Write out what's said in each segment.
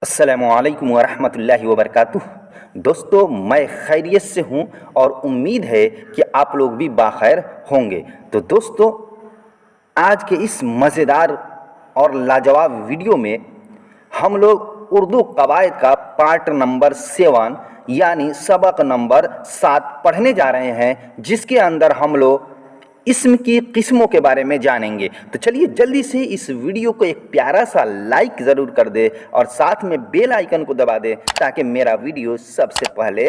अस्सलामुअलैकुम वरहमतुल्लाहि वबरकातुह। दोस्तों, मैं खैरियत से हूँ और उम्मीद है कि आप लोग भी बाखैर होंगे। तो दोस्तों, आज के इस मज़ेदार और लाजवाब वीडियो में हम लोग उर्दू कवायद का पार्ट नंबर 7 यानी सबक नंबर 7 पढ़ने जा रहे हैं, जिसके अंदर हम लोग इस्म की किस्मों के बारे में जानेंगे। तो चलिए जल्दी से इस वीडियो को एक प्यारा सा लाइक ज़रूर कर दे और साथ में बेल आइकन को दबा दे ताकि मेरा वीडियो सबसे पहले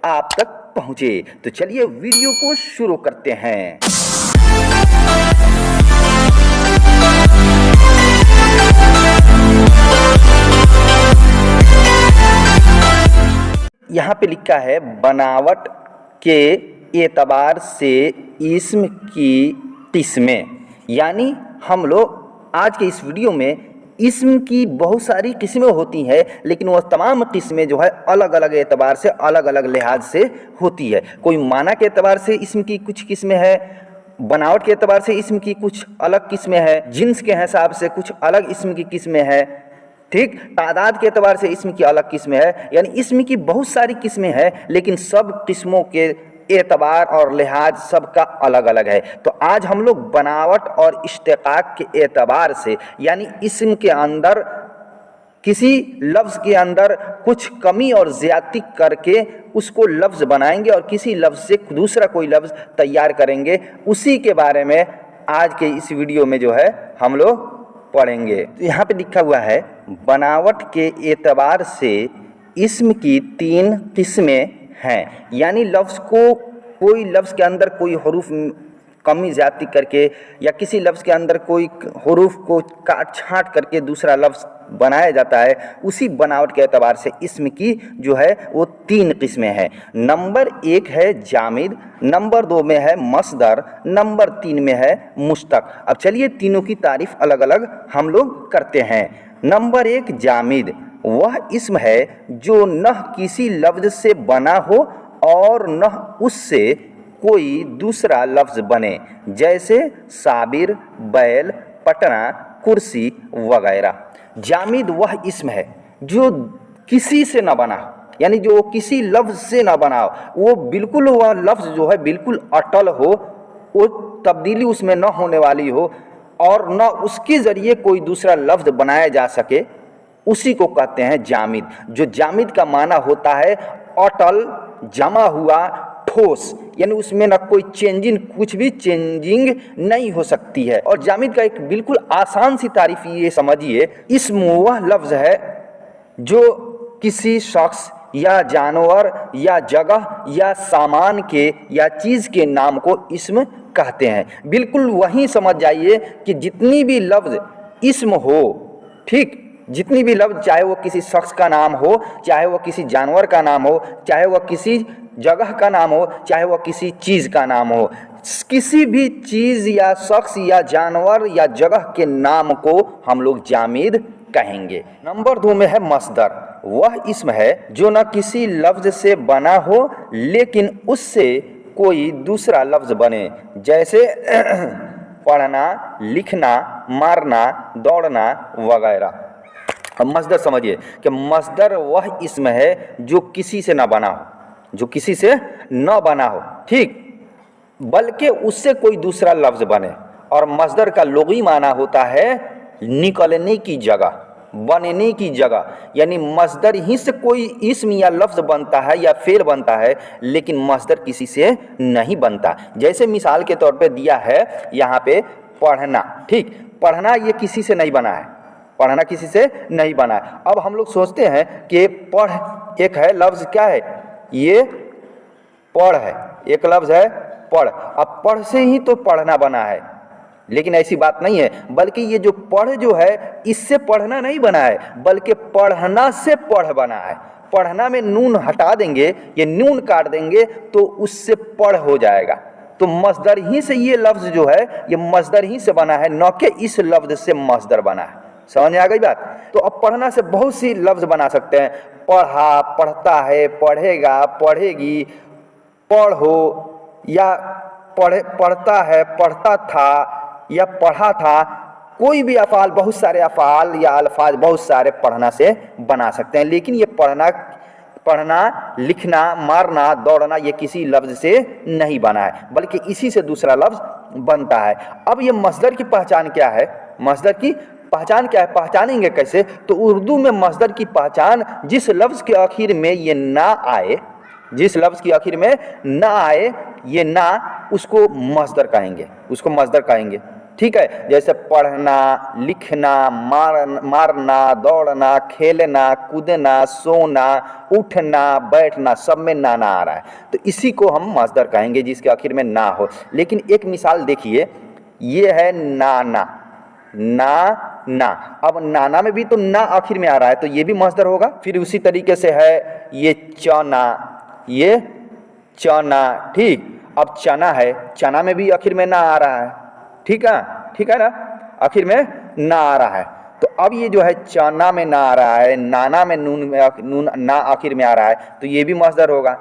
आप तक पहुंचे। तो चलिए वीडियो को शुरू करते हैं। यहाँ पे लिखा है बनावट के एतबार से इस्म की किस्में। यानी हम लोग आज के इस वीडियो में इस्म की बहुत सारी किस्में होती हैं, लेकिन वह तमाम किस्में जो है अलग अलग एतबार से अलग अलग लिहाज से होती है। कोई माना के एतबार से इस्म की कुछ किस्में हैं, बनावट के एतबार से इस्म की कुछ अलग किस्में हैं, जिन्स के हिसाब से कुछ अलग इस्म की किस्में हैं, ठीक, तादाद के एतबार से इस्म की अलग किस्में हैं। यानी इस्म की बहुत सारी किस्में हैं, लेकिन सब किस्मों के एतबार और लिहाज सबका अलग अलग है। तो आज हम लोग बनावट और इश्तिकाक के एतबार से यानी इस्म के अंदर किसी लफ्ज़ के अंदर कुछ कमी और ज़्यादती करके उसको लफ्ज़ बनाएंगे और किसी लफ्ज़ से दूसरा कोई लफ्ज़ तैयार करेंगे। उसी के बारे में आज के इस वीडियो में जो है हम लोग पढ़ेंगे। तो यहाँ पे लिखा हुआ है बनावट के एतबार से इस्म की 3 किस्में हैं। यानी लफ्ज़ को कोई लफ्ज़ के अंदर कोई हरूफ कमी ज़्यादती करके या किसी लफ्ज़ के अंदर कोई हरूफ को काट छाँट करके दूसरा लफ्ज़ बनाया जाता है, उसी बनावट के एतबार से इस्म की जो है वो 3 किस्में हैं। नंबर 1 है जामिद, नंबर 2 में है मस्दर, नंबर 3 में है मुश्तक। अब चलिए तीनों की तारीफ़ अलग अलग हम लोग करते हैं। नंबर 1 जामिद, वह इस्म है जो न किसी लफ्ज़ से बना हो और न उससे कोई दूसरा लफ्ज़ बने, जैसे साबिर, बैल, पटना, कुर्सी वगैरह। जामिद वह इस्म है जो किसी से न बना, यानी जो किसी लफ्ज़ से न बना हो, वो बिल्कुल वह लफ्ज़ जो है बिल्कुल अटल हो, वो तब्दीली उसमें न होने वाली हो और न उसके ज़रिए कोई दूसरा लफ्ज़ बनाया जा सके, उसी को कहते हैं जामिद। जो जामिद का माना होता है अटल, जमा हुआ, ठोस, यानी उसमें ना कोई चेंजिंग, कुछ भी चेंजिंग नहीं हो सकती है। और जामिद का एक बिल्कुल आसान सी तारीफ ये समझिए, इस्म वह लफ्ज़ है जो किसी शख्स या जानवर या जगह या सामान के या चीज़ के नाम को इस्म कहते हैं। बिल्कुल वही समझ जाइए कि जितनी भी लफ्ज़ इस्म हो, ठीक, जितनी भी लफ्ज़, चाहे वो किसी शख्स का नाम हो, चाहे वो किसी जानवर का नाम हो, चाहे वह किसी जगह का नाम हो, चाहे वह किसी चीज़ का नाम हो, किसी भी चीज़ या शख्स या जानवर या जगह के नाम को हम लोग जामिद कहेंगे। नंबर 2 में है मस्दर, वह इस्म है जो न किसी लफ्ज़ से बना हो लेकिन उससे कोई दूसरा लफ्ज़ बने, जैसे पढ़ना, लिखना, मारना, दौड़ना वगैरह। अब मस्दर समझिए कि मस्दर वह इस्म है जो किसी से ना बना हो, जो किसी से न बना हो, ठीक, बल्कि उससे कोई दूसरा लफ्ज़ बने। और मस्दर का लुग़वी माना होता है निकलने की जगह, बनने की जगह। यानी मस्दर ही से कोई इस्म या लफ्ज़ बनता है या फ़ेल बनता है, लेकिन मस्दर किसी से नहीं बनता। जैसे मिसाल के तौर पे दिया है यहाँ पे पढ़ना, ठीक, पढ़ना ये किसी से नहीं बना है, पढ़ना किसी से नहीं बना है। अब हम लोग सोचते हैं कि पढ़ एक है लफ्ज़, क्या है ये, पढ़ है, एक लफ्ज़ है पढ़। अब पढ़ से ही तो पढ़ना बना है, लेकिन ऐसी बात नहीं है, बल्कि ये जो पढ़ जो है इससे पढ़ना नहीं बना है, बल्कि पढ़ना से पढ़ बना है। पढ़ना में नून हटा देंगे, ये नून काट देंगे तो उससे पढ़ हो जाएगा। तो मस्दर ही से ये लफ्ज़ जो है ये मस्दर ही से बना है, न कि इस लफ्ज़ से मस्दर बना है। समझ में आ गई बात? तो अब पढ़ना से बहुत सी लफ्ज़ बना सकते हैं, पढ़ा, पढ़ता है, पढ़ेगा, पढ़ेगी, पढ़ो, या पढ़ता है, पढ़ता था, या पढ़ा था, कोई भी अफ़ाल, बहुत सारे अफ़ाल या अल्फाज बहुत सारे पढ़ना से बना सकते हैं, लेकिन ये पढ़ना, लिखना, मारना, दौड़ना ये किसी लफ्ज़ से नहीं बना है, बल्कि इसी से दूसरा लफ्ज़ बनता है। अब ये मस्दर की पहचान क्या है? मस्दर की पहचान क्या है, पहचानेंगे कैसे? तो उर्दू में मस्दर की पहचान जिस लफ्ज़ के आखिर में ये ना आए, जिस लफ्ज़ की आखिर में ना आए ये ना, उसको मस्दर कहेंगे, उसको मस्दर कहेंगे। ठीक है, जैसे पढ़ना, लिखना, मारना, दौड़ना, खेलना, कूदना, सोना, उठना, बैठना, सब में ना आ रहा है, तो इसी को हम मस्दर कहेंगे जिसके आखिर में ना हो। लेकिन एक मिसाल देखिए, ये है नाना, ना। अब नाना में भी तो ना आखिर में आ रहा है, तो ये भी मस्दर होगा। फिर उसी तरीके से है ये चना, ये चना। ठीक, अब चना है, चना में भी आखिर में ना आ रहा है। ठीक है ना, आखिर में ना आ रहा है। तो अब ये जो है चना में ना आ रहा है, नाना में नून ना आखिर में आ रहा है, तो ये भी मस्दर होगा।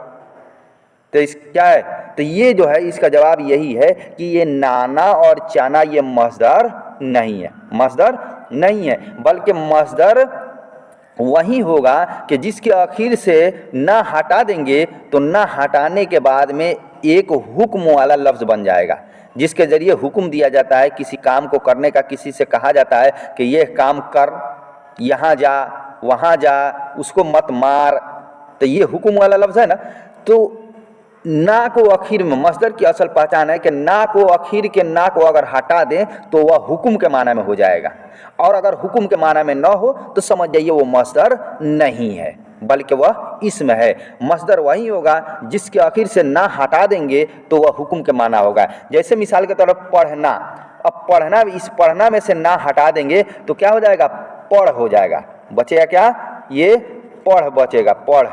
तो इस क्या है, तो ये जो है इसका जवाब यही है कि ये नाना और चना ये मस्दर नहीं है, मस्दर नहीं है, बल्कि मस्दर वही होगा कि जिसके आखिर से ना हटा देंगे तो ना हटाने के बाद में एक हुक्म वाला लफ्ज़ बन जाएगा, जिसके ज़रिए हुक्म दिया जाता है किसी काम को करने का। किसी से कहा जाता है कि ये काम कर, यहाँ जा, वहाँ जा, उसको मत मार, तो ये हुक्म वाला लफ्ज़ है ना। तो ना को आखिर में, मस्दर की असल पहचान है कि ना को आखिर के ना को अगर हटा दें तो वह हुक्म के माना में हो जाएगा, और अगर हुक्म के माना में न हो तो समझ जाइए वो मस्दर नहीं है, बल्कि वह इसम है। मस्दर वही होगा जिसके आखिर से ना हटा देंगे तो वह हुक्म के माना होगा। जैसे मिसाल के तौर पर पढ़ना, अब पढ़ना, इस पढ़ना में से ना हटा देंगे तो क्या हो जाएगा, पढ़ हो जाएगा, बचेगा क्या, ये पढ़ बचेगा, पढ़।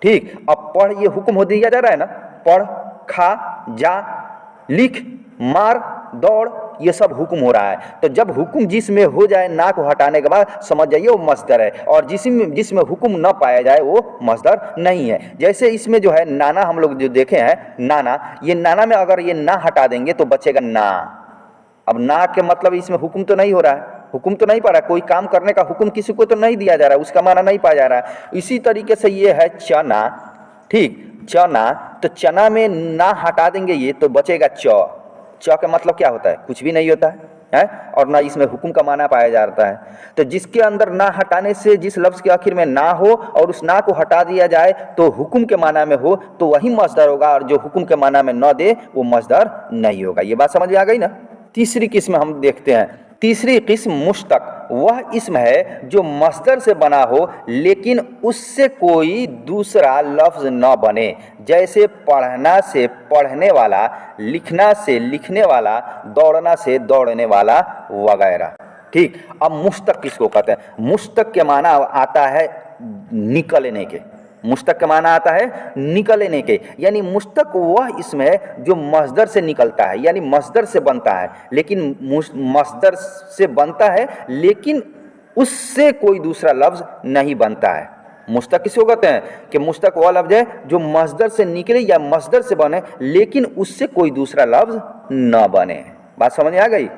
ठीक, अब पढ़ ये हुक्म हो दिया जा रहा है ना, पढ़, खा, जा, लिख, मार, दौड़, ये सब हुक्म हो रहा है। तो जब हुक्म जिसमें हो जाए ना को हटाने के बाद समझ जाइए वो मस्दर है, और जिसमें हुक्म न पाया जाए वो मस्दर नहीं है। जैसे इसमें जो है नाना हम लोग जो देखे हैं, नाना, ये नाना में अगर ये ना हटा देंगे तो बचेगा ना। अब ना के मतलब इसमें हुक्म तो नहीं हो रहा है, हुक्म तो नहीं पा रहा, कोई काम करने का हुक्म किसी को तो नहीं दिया जा रहा है, उसका माना नहीं पाया जा रहा है। इसी तरीके से ये है चना। ठीक, चना, तो चना में ना हटा देंगे ये तो बचेगा च। च का मतलब क्या होता है, कुछ भी नहीं होता है, और ना इसमें हुक्म का माना पाया जाता है। तो जिसके अंदर ना हटाने से जिस लफ्ज़ के आखिर में ना हो और उस ना को हटा दिया जाए तो हुक्म के माना में हो तो वही मस्दर होगा, और जो हुक्म के माना में न दे वो मस्दर नहीं होगा। ये बात समझ में आ गई ना। तीसरी किस्म हम देखते हैं। तीसरी किस्म मुश्तक, वह इस्म है जो मस्दर से बना हो लेकिन उससे कोई दूसरा लफ्ज़ न बने। जैसे पढ़ना से पढ़ने वाला, लिखना से लिखने वाला, दौड़ना से दौड़ने वाला वगैरह। ठीक, अब मुश्तक किसको कहते हैं? मुश्तक के माना आता है निकलने के, मुश्तक का माना आता है निकलने के, यानी मुश्तक वह इसम है जो मस्दर से निकलता है, यानी मस्दर से बनता है, लेकिन मस्दर से बनता है लेकिन उससे कोई दूसरा लफ्ज़ नहीं बनता है। मुश्तक किसको कहते हैं कि मुश्तक वह लफ्ज़ है जो मस्दर से निकले या मस्दर से बने लेकिन उससे कोई दूसरा लफ्ज़ न बने। बात समझ में आ गई?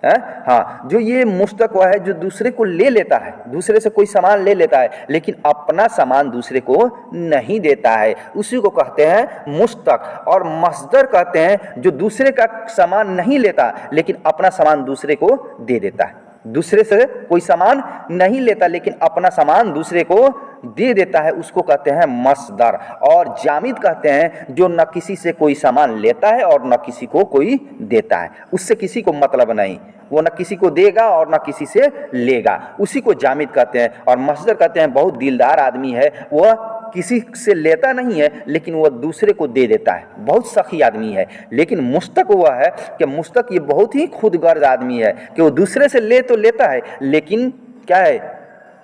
हाँ, जो ये मुश्तक वह है जो दूसरे को ले लेता है, दूसरे से कोई सामान ले लेता है लेकिन अपना सामान दूसरे को नहीं देता है, उसी को कहते हैं मुश्तक। और मस्दर कहते हैं जो दूसरे का सामान नहीं लेता लेकिन अपना सामान दूसरे को दे देता है, दूसरे से कोई सामान नहीं लेता लेकिन अपना सामान दूसरे को दे देता है, उसको कहते हैं मस्दर। और जामिद कहते हैं जो न किसी से कोई सामान लेता है और न किसी को कोई देता है, उससे किसी को मतलब नहीं, वो न किसी को देगा और न किसी से लेगा, उसी को जामिद कहते हैं। और मस्दर कहते हैं बहुत दिलदार आदमी है, वह किसी से लेता नहीं है लेकिन वह दूसरे को दे देता है, बहुत सखी आदमी है। लेकिन मुश्तक वह है कि मुश्तक ये बहुत ही खुदगर्ज आदमी है कि वो दूसरे से ले तो लेता है लेकिन क्या है,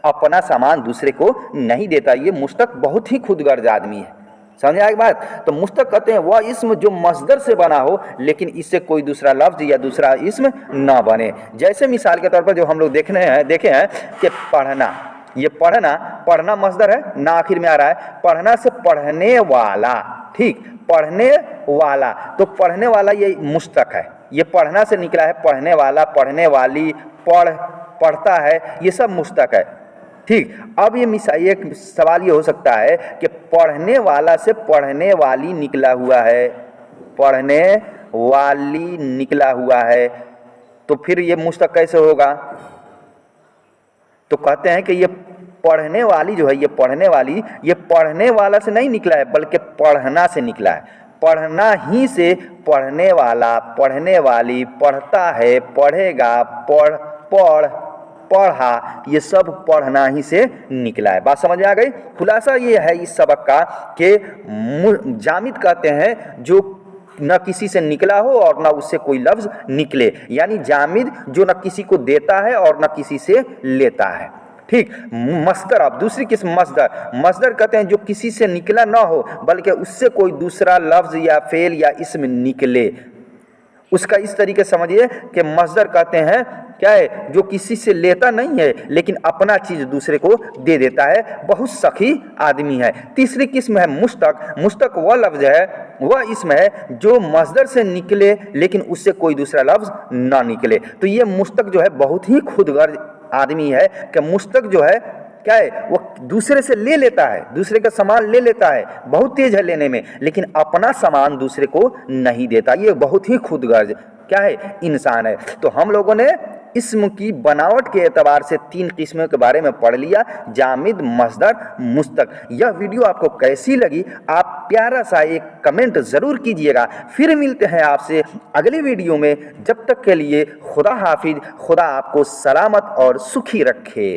अपना सामान दूसरे को नहीं देता। ये मुश्तक बहुत ही खुदगर्ज आदमी है। समझ आए बात? तो मुश्तक कहते हैं वह इस्म जो मस्दर से बना हो लेकिन इससे कोई दूसरा लफ्ज़ या दूसरा इस्म ना बने। जैसे मिसाल के तौर पर जो हम लोग देखे हैं कि पढ़ना, ये पढ़ना मस्दर है, ना आखिर में आ रहा है, पढ़ना से पढ़ने वाला। ठीक, पढ़ने वाला, तो पढ़ने वाला ये मुश्तक है, ये पढ़ना से निकला है, पढ़ने वाला, पढ़ने वाली, पढ़ता है, ये सब मुश्तक है। ठीक, अब ये एक सवाल ये हो सकता है कि पढ़ने वाला से पढ़ने वाली निकला हुआ है, पढ़ने वाली निकला हुआ है, तो फिर ये मुश्तक कैसे होगा? तो कहते हैं कि ये पढ़ने वाली जो है, ये पढ़ने वाली, ये पढ़ने वाला से नहीं निकला है बल्कि पढ़ना से निकला है। पढ़ना ही से पढ़ने वाला, पढ़ने वाली, पढ़ता है, पढ़ेगा, पढ़ा, ये सब पढ़ना ही से निकला है। बात समझ में आ गई? खुलासा ये है इस सबक का कि जामिद कहते हैं जो न किसी से निकला हो और न उससे कोई लफ्ज़ निकले, यानी जामिद जो न किसी को देता है और न किसी से लेता है। ठीक, मस्दर, अब दूसरी किस्म मस्दर कहते हैं जो किसी से निकला ना हो बल्कि उससे कोई दूसरा लफ्ज़ या फेल या इसम निकले। उसका इस तरीके समझिए कि मस्दर कहते हैं क्या है, जो किसी से लेता नहीं है लेकिन अपना चीज़ दूसरे को दे देता है, बहुत सखी आदमी है। तीसरी किस्म है मुश्तक। मुश्तक वह लफ्ज़ है, वह इसम है जो मस्दर से निकले लेकिन उससे कोई दूसरा लफ्ज़ ना निकले। तो ये मुश्तक जो है बहुत ही खुदगर्ज आदमी है कि मुश्तक जो है क्या है, वो दूसरे से ले लेता है, दूसरे का सामान ले लेता है, बहुत तेज है लेने में, लेकिन अपना सामान दूसरे को नहीं देता। ये बहुत ही खुदगर्ज क्या है, इंसान है। तो हम लोगों ने इस्म की बनावट के एतबार से 3 किस्मों के बारे में पढ़ लिया, जामिद, मस्दर, मुश्तक। यह वीडियो आपको कैसी लगी आप प्यारा सा एक कमेंट ज़रूर कीजिएगा। फिर मिलते हैं आपसे अगली वीडियो में, जब तक के लिए खुदा हाफिज, खुदा आपको सलामत और सुखी रखे।